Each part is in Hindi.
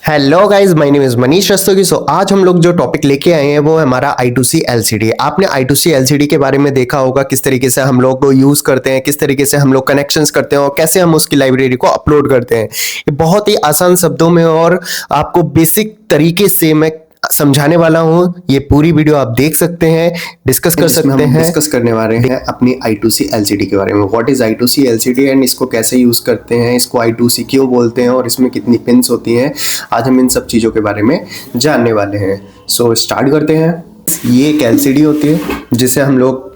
Hello guys, my name is Manish Rastogi. आज हम लोग जो टॉपिक लेके आए हैं वो है हमारा I2C LCD। आपने I2C LCD के बारे में देखा होगा, किस तरीके से हम लोग यूज करते हैं, किस तरीके से हम लोग कनेक्शंस करते हैं और कैसे हम उसकी लाइब्रेरी को अपलोड करते हैं। ये बहुत ही आसान शब्दों में और आपको बेसिक तरीके से मैं समझाने वाला हूं। ये पूरी वीडियो आप देख सकते हैं, डिस्कस कर सकते हैं। डिस्कस करने वाले हैं अपनी I2C LCD के बारे में। What is I2C LCD and इसको कैसे यूज करते हैं, इसको I2C क्यों बोलते हैं और इसमें कितनी पिन्स होती हैं। आज हम इन सब चीज़ों के बारे में जानने वाले हैं। सो स्टार्ट करते हैं। ये एक LCD होती है जिसे हम लोग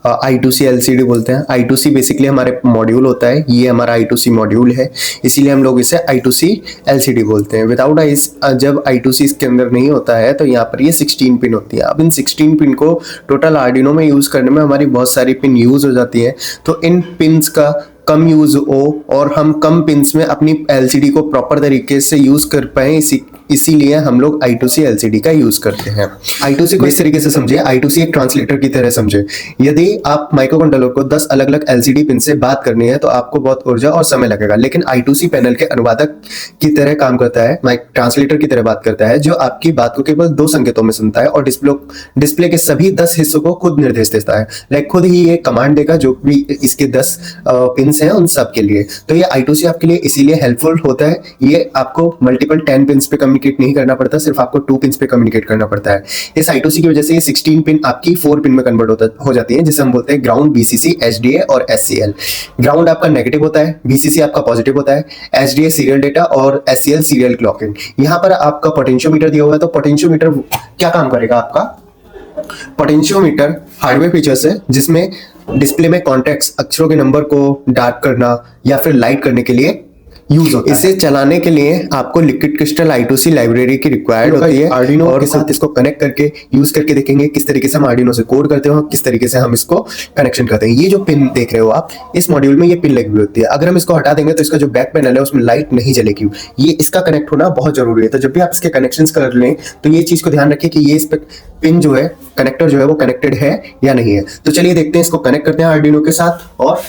I2C LCD बोलते हैं। I2C बेसिकली हमारे मॉड्यूल होता है, ये हमारा I2C मॉड्यूल है, इसीलिए हम लोग इसे I2C LCD बोलते हैं। विदाउट जब I2C इसके अंदर नहीं होता है तो यहाँ पर ये 16 पिन होती है। अब इन 16 पिन को टोटल आर्डिनो में यूज़ करने में हमारी बहुत सारी पिन यूज़ हो जाती हैं, तो इन पिन्स का कम यूज़ हो और हम कम पिन्स में अपनी LCD को प्रॉपर तरीके से यूज़ कर पाएँ, इसीलिए हम लोग I2C LCD का यूज़ करते हैं। I2C को इस तरीके से समझे, I2C एक ट्रांसलेटर की तरह समझे। यदि आप माइक्रोकंट्रोलर को 10 अलग अलग LCD पिन से बात करनी है तो आपको बहुत ऊर्जा और समय लगेगा, लेकिन I2C पैनल के अनुवादक की तरह काम करता है, ट्रांसलेटर की तरह बात करता है, जो आपकी बात को केवल 2 संकेतों में सुनता है और डिस्प्ले के सभी 10 हिस्सों को खुद निर्देश देता है। लाइक खुद ही ये कमांड देगा जो भी इसके 10 पिन्स हैं उन सब के लिए। तो ये I2C आपके लिए इसीलिए हेल्पफुल होता है। ये आपको मल्टीपल 10 पिन्स पे कम्युनिकेट नहीं करना पड़ता, सिर्फ आपको 2 पिन्स पे कम्युनिकेट करना पड़ता है। इस I2C की वजह से ये 16 पिन आपकी 4 पिन में कन्वर्ट हो जाती है, जिसे हम बोलते हैं ग्राउंड, BCC, SDA और SCL। ग्राउंड आपका नेगेटिव होता है, BCC आपका पॉजिटिव होता है, SDA सीरियल डेटा और SCL सीरियल क्लॉकिंग। यहाँ पर आपका पोटेंशियोमीटर दिया हुआ है, तो पोटेंशियोमीटर क्या काम करेगा आपका? पोटेंशियोमीटर हार्डवेयर फीचर्स है जिसमें डिस्प्ले में कॉन्टेक्ट्स, अक्षरों के नंबर को डार्क करना या फिर लाइट करने के लिए यूज होता है। इसे चलाने के लिए आपको लिक्विड क्रिस्टल I2C लाइब्रेरी की रिक्वायर्ड होती है आर्डिनो और के साथ इसको कनेक्ट करके यूज करके देखेंगे किस तरीके से हम आर्डिनो से कोड करते हैं, किस तरीके से हम इसको कनेक्शन करते हैं। ये जो पिन देख रहे हो आप, इस मॉड्यूल में ये पिन लगी हुई होती है। अगर हम इसको हटा देंगे तो इसका जो बैक पैनल है उसमें लाइट नहीं जलेगी। ये इसका कनेक्ट होना बहुत जरूरी है। तो जब भी आप इसके कनेक्शन कर लें तो ये चीज को ध्यान रखिए कि ये इस पे पिन जो है, कनेक्टर जो है वो कनेक्टेड है या नहीं है। तो चलिए देखते हैं, इसको कनेक्ट करते हैं आर्डिनो के साथ और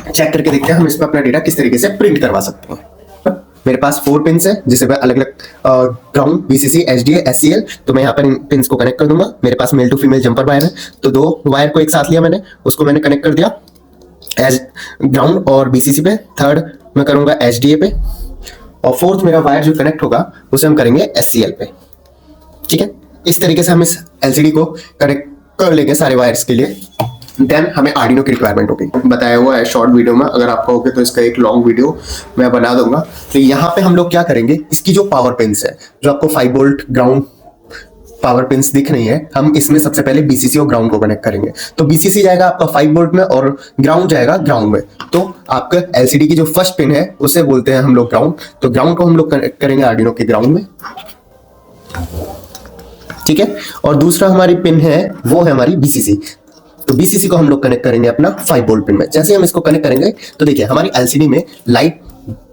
चेक करके देखते हैं हम इसमें अपना डेटा किस तरीके से प्रिंट करवा सकते हैं। मेरे पास 4 पिन्स है जिसे मैं अलग अलग ग्राउंड, BCC, SDA, SCL, तो मैं यहाँ पर इन पिन्स को कनेक्ट कर दूंगा। मेरे पास male to female jumper wire है, तो 2 वायर को एक साथ लिया मैंने, उसको मैंने कनेक्ट कर दिया एज ग्राउंड और BCC पे। थर्ड मैं करूंगा SDA पे और फोर्थ मेरा वायर जो कनेक्ट होगा उसे हम करेंगे SCL पे। ठीक है, इस तरीके से हम इस LCD को कनेक्ट कर लेंगे सारे वायर्स के लिए। देन हमें आर्डिनो की रिक्वायरमेंट होगी, बताया हुआ है शॉर्ट वीडियो में। अगर आपका होगा तो इसका एक लॉन्ग वीडियो मैं बना दूंगा। तो यहाँ पे हम लोग क्या करेंगे, इसकी जो पावर पिन्स है, जो आपको 5 वोल्ट ग्राउंड पावर पिन्स दिख रही है, हम इसमें सबसे पहले BCC और ग्राउंड को कनेक्ट करेंगे। तो BCC जाएगा आपका 5 वोल्ट में और ग्राउंड जाएगा ग्राउंड में। तो आपका LCD की जो फर्स्ट पिन है उसे बोलते हैं हम लोग ग्राउंड। तो ग्राउंड को हम लोग कनेक्ट करेंगे आर्डिनो के ग्राउंड में। ठीक है, और दूसरा हमारी पिन है वो है हमारी BCC। तो BCC को हम लोग कनेक्ट करेंगे अपना 5 वोल्ट पिन में। जैसे हम इसको कनेक्ट करेंगे तो देखिए हमारी LCD में लाइट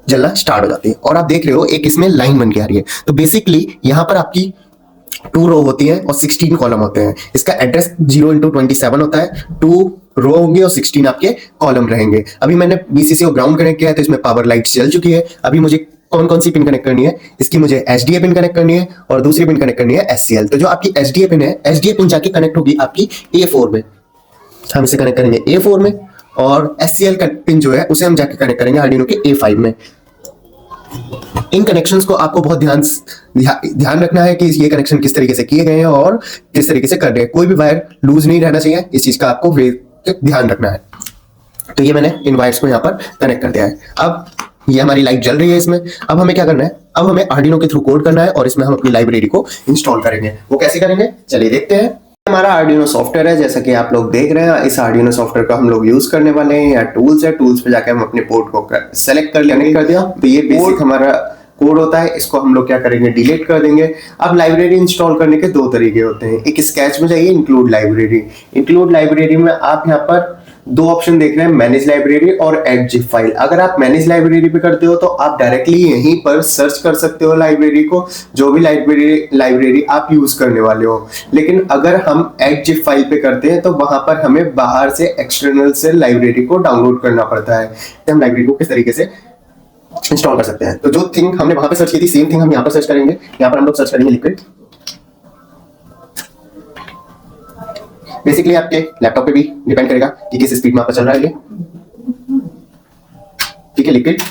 जलना स्टार्ट हो जाती है और आप देख रहे हो एक इसमें लाइन बन के आ रही है। तो बेसिकली यहाँ पर आपकी 2 रो होती है और 16 कॉलम होते हैं। इसका एड्रेस 0x27 होता है। 2 रो होंगे और 16 आपके कॉलम रहेंगे। अभी मैंने BCC को ग्राउंड कनेक्ट किया है तो इसमें पावर लाइट जल चुकी है। अभी मुझे कौन कौन सी पिन कनेक्ट करनी है, इसकी मुझे SDA पिन कनेक्ट करनी है और दूसरी पिन कनेक्ट करनी है SCL। तो जो आपकी SDA पिन है, SDA पिन जाके कनेक्ट होगी आपकी A4 में, हम इसे कनेक्ट करेंगे A4 में, और SCL का पिन जो है उसे हम जाके कनेक्ट करेंगे आर्डिनो के A5 में। इन कनेक्शंस को आपको बहुत ध्यान रखना है कि ये कनेक्शन किस तरीके से किए गए हैं और किस तरीके से कर रहे हैं। कोई भी वायर लूज नहीं रहना चाहिए, इस चीज का आपको ध्यान रखना है। तो ये मैंने इन वायर्स को यहाँ पर कनेक्ट कर दिया है। अब ये हमारी लाइट जल रही है इसमें। अब हमें क्या करना है, अब हमें आर्डिनो के थ्रू कोड करना है और इसमें हम अपनी लाइब्रेरी को इंस्टॉल करेंगे। वो कैसे करेंगे चलिए देखते हैं। हमारा आर्डिनो सॉफ्टवेयर है, जैसा कि आप लोग देख रहे हैं। इस आर्डिनो सॉफ्टवेयर का हम लोग यूज करने वाले हैं। या टूल्स है, टूल्स पे जाके हम अपने पोर्ट को सेलेक्ट कर दिया। तो ये बेसिक हमारा कोड होता है, इसको हम लोग क्या करेंगे, डिलीट कर देंगे। अब लाइब्रेरी इंस्टॉल करने के 2 तरीके होते हैं। एक स्केच में जाइए, इंक्लूड लाइब्रेरी। इंक्लूड लाइब्रेरी में आप यहाँ पर 2 ऑप्शन देख रहे हैं, मैनेज लाइब्रेरी और ऐड जिप फाइल। अगर आप मैनेज लाइब्रेरी पे करते हो तो आप डायरेक्टली यहीं पर सर्च कर सकते हो लाइब्रेरी को, जो भी लाइब्रेरी आप यूज करने वाले हो। लेकिन अगर हम ऐड जिप फाइल पे करते हैं तो वहां पर हमें बाहर से एक्सटर्नल से लाइब्रेरी को डाउनलोड करना पड़ता है। तो हम लाइब्रेरी को किस तरीके से इंस्टॉल कर सकते हैं। तो जो थिंग हमने वहां पे सर्च की थी सेम थिंग हम यहाँ पर सर्च करेंगे। यहाँ पर हम लोग सर्च करेंगे लिक्विड। बेसिकली आपके लैपटॉप पे भी डिपेंड करेगा कि किस स्पीड में आपका चल रहा है ये। ठीक है, लिक्विड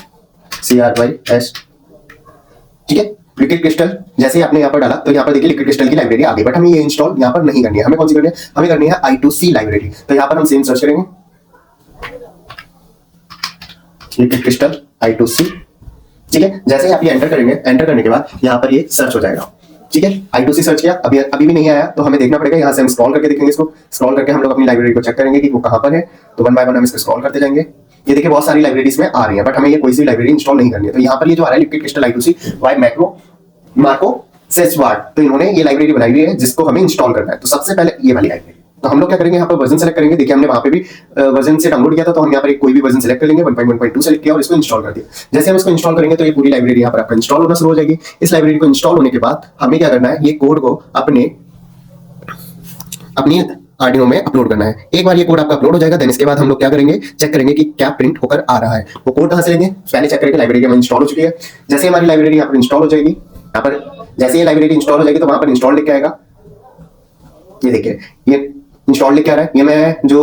CRYS। ठीक है, लिक्विड क्रिस्टल जैसे ही आपने यहाँ पर डाला तो यहाँ पर देखिए लिक्विड क्रिस्टल की लाइब्रेरी आ गई। बट हमें ये इंस्टॉल यहाँ पर नहीं करनी है। हमें कौन सी करनी है? हमें करनी है I2C लाइब्रेरी। तो यहाँ पर हम सेम सर्च करेंगे लिक्विड क्रिस्टल I2C। ठीक है, जैसे ही आप ये एंटर करेंगे, एंटर करने के बाद यहाँ पर ये सर्च हो जाएगा। ठीक है, I2C सर्च किया, अभी भी नहीं आया तो हमें देखना पड़ेगा। यहाँ से हम स्क्रॉल करके देखेंगे इसको। स्क्रॉल करके हम लोग अपनी लाइब्रेरी को चेक करेंगे कि वो कहाँ पर है। तो 1 बाय 1 हम इसको स्क्रॉल करते जाएंगे। ये देखिए बहुत सारी लाइब्रेरीज में आ रही है, बट हमें ये कोई सी लाइब्रेरी इंस्टॉल नहीं करनी है। तो यहाँ पर ये जो आ रहा है liquid crystal I2C by Marco सेस्वार्ड, तो इन्होंने ये लाइब्रेरी बनाई हुई है जिसको हमें इंस्टॉल करना है। तो सबसे पहले ये वाली लाइब्रेरी। तो हम लोग क्या करेंगे, यहाँ पर वर्जन सेलेक्ट करेंगे। देखिए हमने वहां पे भी वर्जन से डाउनलोड किया था, तो हम यहाँ पर कोई भी वर्जन सेलेक्ट कर लेंगे। 1.1.2 सेलेक्ट किया और इसको इंस्टॉल कर दिया। जैसे हम इसको इंस्टॉल करेंगे तो ये पूरी लाइब्रेरी यहाँ पर आपका इंस्टॉल होना शुरू हो जाएगी। इस लाइब्रेरी को इंस्टॉल होने के बाद हमें क्या करना है, ये कोड को अपनी आर्डिनो में अपलोड करना है। एक बार ये कोड आपका अपलोड हो जाएगा, देन इसके बाद हम लोग क्या करेंगे, चेक करेंगे कि क्या प्रिंट होकर आ रहा है। वो कोड कहां से लेंगे, पहले चेक करेंगे लाइब्रेरी में इंस्टॉल हो चुकी है। जैसे हमारी लाइब्रेरी यहाँ पर इंस्टॉल हो जाएगी, यहाँ पर जैसे ये लाइब्रेरी इंस्टॉल हो जाएगी तो वहां पर इंस्टॉल लिख के आएगा। ये देखिए ये इंस्टॉल लिख के आ रहा है। ये मैं जो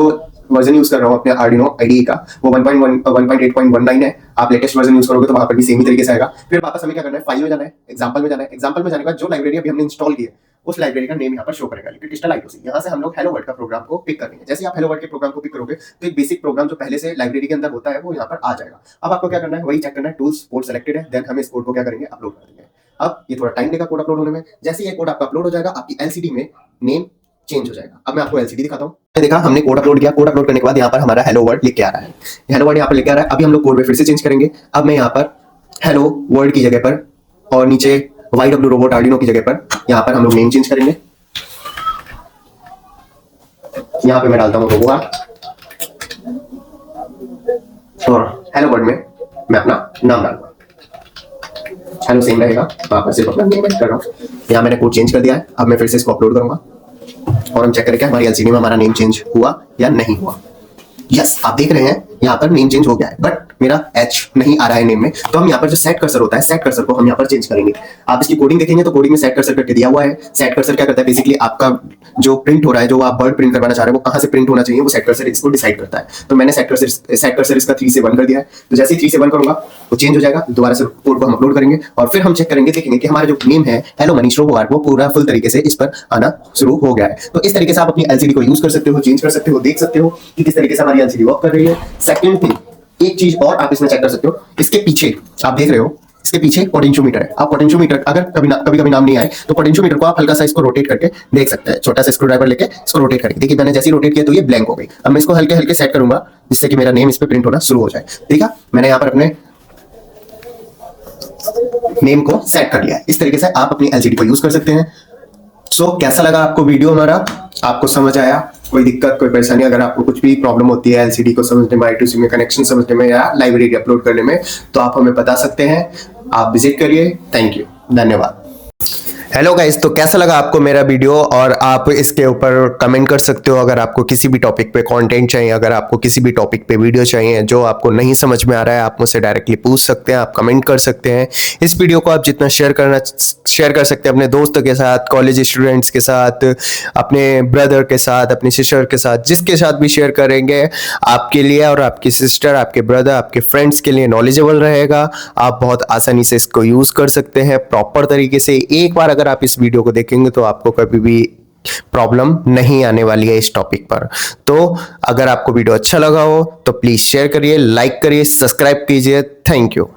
वर्जन यूज कर रहा हूँ अपने आर्डिनो IDE का, वो 1.8.19 है। आप लेटेस्ट वर्जन यूज करोगे तो वहां पर भी सेम ही तरीके से आएगा। फिर वापस हमें क्या करना है, फाइल में जाना है, एग्जांपल में जाना है। एग्जांपल में जाने के बाद जो लाइब्रेरी अभी हमने इंस्टॉल की है उस लाइब्रेरी का नेम यहाँ पर शो करेगा, लिक्विड क्रिस्टल I2C। यहाँ से हम लोग हेलो वर्ल्ड का प्रोग्राम को पिक करेंगे। जैसे आप हेलो वर्ल्ड के प्रोग्राम को पिक करोगे तो एक बेसिक प्रोग्राम जो पहले से लाइब्रेरी के अंदर होता है वो यहाँ पर आ जाएगा। अब आपको क्या करना है, वही चेक करना है, टूल्स पोर्ट सेलेक्टेड है, देन हम इस कोड को क्या करेंगे, अपलोड कर देंगे। अब ये थोड़ा टाइम लेगा कोड अपलोड होने में। जैसे ये कोड आपका अपलोड हो जाएगा, आपकी LCD में नेम चेंज हो जाएगा। अब मैं आपको LCD दिखाता हूँ। देखा हमने कोड अपलोड किया, कोड अपलोड करने के बाद यहाँ पर हमारा हेलो वर्ल्ड लिख के आ रहा है। हेलो वर्ल्ड यहाँ पर लिख के आ रहा है। अभी हम लोग कोड में फिर से चेंज करेंगे। अब मैं यहाँ पर हेलो वर्ल्ड की जगह पर और नीचे YW रोबोट आर्डिनो की जगह पर यहाँ पर हम लोग नेम चेंज करेंगे। यहाँ पे मैं डालता हूँ रोबो आर्ट और हेलो वर्ल्ड में मैं अपना नाम डालूंगा। हेलो सेम रहेगा, वहां पर सिर्फ अपना नेम एड कर रहा हूँ। यहाँ मैंने कोड चेंज कर दिया है। अब मैं फिर से इसको अपलोड करूंगा और हम चेक करेंगे हमारी LCD में हमारा नेम चेंज हुआ या नहीं हुआ। यस, आप देख रहे हैं यहाँ पर नेम चेंज हो गया है, बट मेरा H नहीं आ रहा है नेम में। तो हम यहाँ पर जो सेट कर्सर होता है, सेट कर्सर को हम यहाँ पर चेंज करेंगे। आप इसकी कोडिंग देखेंगे तो कोडिंग में सेट कर्सर करके दिया हुआ है। सेट कर्सर क्या करता है, बेसिकली आपका जो प्रिंट हो रहा है, जो आप वर्ड प्रिंट करवाना चाह रहे हो, वो कहाँ से प्रिंट होना चाहिए, वो सेट कर्सर इसको डिसाइड करता है। तो मैंने सेट कर्सर इसका 3 से 1 कर दिया है। तो जैसे ही 3 से 1 करूंगा वो चेंज हो जाएगा। दोबारा से कोड को हम अपलोड करेंगे और फिर हम चेक करेंगे, देखेंगे कि हमारा जो नेम है हेलो मनीष रोबो आर्ट, वो पूरा फुल तरीके से इस पर आना शुरू हो गया है। तो इस तरीके से आप अपनी LCD को यूज कर सकते हो, चेंज कर सकते हो, देख सकते हो कि किस तरीके से हमारी LCD वर्क कर रही है। सेकंड थिंग, एक चीज और आप इसमें चेक कर सकते हो, इसके पीछे आप देख रहे हो, इसके पीछे पोटेंशियोमीटर है। आप पोटेंशियोमीटर अगर कभी नाम नहीं आए तो पोटेंशियोमीटर को आप हल्का सा इसको रोटेट करके देख सकते हैं। छोटा सा स्क्रू ड्राइवर लेके इसको रोटेट करके देखिए, मैंने जैसे ही रोटेट किया तो ये ब्लैंक हो गई। अब मैं इसको हल्के हल्के सेट करूंगा जिससे कि मेरा नेम इस पे प्रिंट होना शुरू हो जाए। देखा, मैंने यहाँ पर अपने नेम को सेट कर लिया है। इस तरीके से आप अपनी LCD को यूज कर सकते हैं। सो कैसा लगा आपको वीडियो हमारा, आपको समझ आया? कोई दिक्कत, कोई परेशानी, अगर आपको कुछ भी प्रॉब्लम होती है LCD को समझने में, I2C में कनेक्शन समझने में या लाइब्रेरी अपलोड करने में, तो आप हमें बता सकते हैं। आप विजिट करिए। थैंक यू, धन्यवाद। हेलो गाइस, तो कैसा लगा आपको मेरा वीडियो? और आप इसके ऊपर कमेंट कर सकते हो अगर आपको किसी भी टॉपिक पे कंटेंट चाहिए, अगर आपको किसी भी टॉपिक पे वीडियो चाहिए जो आपको नहीं समझ में आ रहा है, आप मुझसे डायरेक्टली पूछ सकते हैं, आप कमेंट कर सकते हैं। इस वीडियो को आप जितना शेयर कर सकते हैं अपने दोस्तों के साथ, कॉलेज स्टूडेंट्स के साथ, अपने ब्रदर के साथ, अपनी सिस्टर के साथ, जिसके साथ भी शेयर करेंगे आपके लिए और आपकी सिस्टर, आपके ब्रदर, आपके फ्रेंड्स के लिए नॉलेजेबल रहेगा। आप बहुत आसानी से इसको यूज कर सकते हैं प्रॉपर तरीके से। एक बार अगर आप इस वीडियो को देखेंगे तो आपको कभी भी प्रॉब्लम नहीं आने वाली है इस टॉपिक पर। तो अगर आपको वीडियो अच्छा लगा हो तो प्लीज शेयर करिए, लाइक करिए, सब्सक्राइब कीजिए। Thank you.